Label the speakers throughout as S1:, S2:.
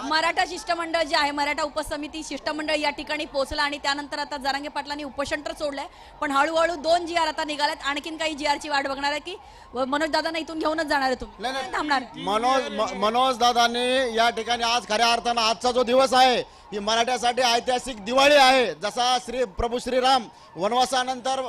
S1: मराठा शिष्टमंडळ जे आहे, मराठा उपसमिती शिष्टमंडळ या ठिकाणी पोहोचला आणि त्यानंतर आता जरांगे पाटलांनी उपोषण तर सोडलंय, पण हळूहळू 2 GR आता निघालेत. आणखीन काही GRची वाट बघणार आहे की मनोज दादांना इथून घेऊनच जाणार आहे तुम्ही?
S2: नाही.
S1: थांबणार?
S2: मनोज दादांनी या ठिकाणी आज खऱ्या अर्थानं आजचा जो दिवस आहे ही मराठ्यासाठी ऐतिहासिक दिवाळी आहे. जसा प्रभू श्रीराम वनवासानंतर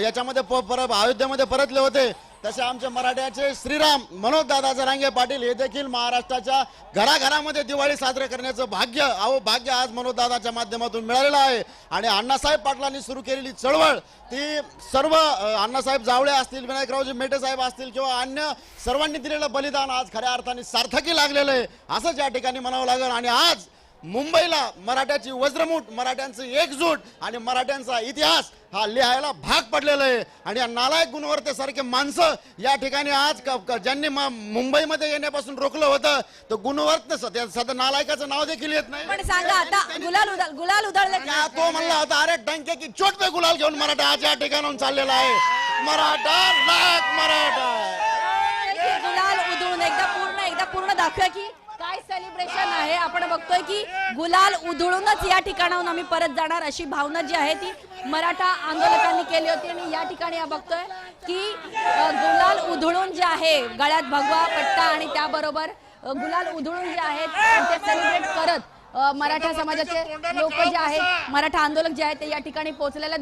S2: याच्यामध्ये परत अयोध्येमध्ये परतले होते, तसे आमचे मराठ्याचे श्रीराम मनोज दादा जरांगे पाटील हे देखील महाराष्ट्राच्या घराघरामध्ये दिवाळी साजरे करण्याचं भाग्य आज मनोज दादाच्या माध्यमातून मिळालेलं आहे. आणि अण्णासाहेब पाटलांनी सुरू केलेली चळवळ ती सर्व अण्णासाहेब जावळे असतील, विनायकरावजी मेटे साहेब असतील किंवा अन्य सर्वांनी दिलेलं बलिदान आज खऱ्या अर्थाने सार्थकी लागलेलं आहे असंच या ठिकाणी म्हणावं लागेल. आणि आज मुंबईला मराठ्याची वज्रमूठ, मराठ्यांचं एकजूट आणि मराठ्यांचा इतिहास हा लिहायला भाग पडलेला आहे. आणि या नालायक गुणवत्तेसारखे माणसं या ठिकाणी आज ज्यांनी मुंबईमध्ये येण्यापासून रोखलं होतं तर गुणवत्ते सध्या नालायकाचं नाव देखील येत नाही.
S1: पण सांगा आता गुलाल उधळले का?
S2: तो म्हणला होता अरे टंके की चोट पे गुलाल घेऊन मराठा आज या ठिकाणाहून चाललेला आहे. मराठा लाख मराठा
S1: गुलाल उधळून एकदा पूर्ण दाखवूया की काय सेलिब्रेशन आहे. आपण बघतोय की गुलाल उधळूनच या ठिकाणाहून आम्ही परत जाणार अशी भावना जी आहे ती मराठा आंदोलकांनी केली होती. आणि या ठिकाणी बघतोय की गुलाल उधळून जे आहे, गळ्यात भगवा पट्टा आणि त्याबरोबर गुलाल उधळून जे आहेत ते सेलिब्रेट करत मराठा समाजाचे लोक जे आहेत, मराठा आंदोलक जे आहेत ते या ठिकाणी पोहोचलेले.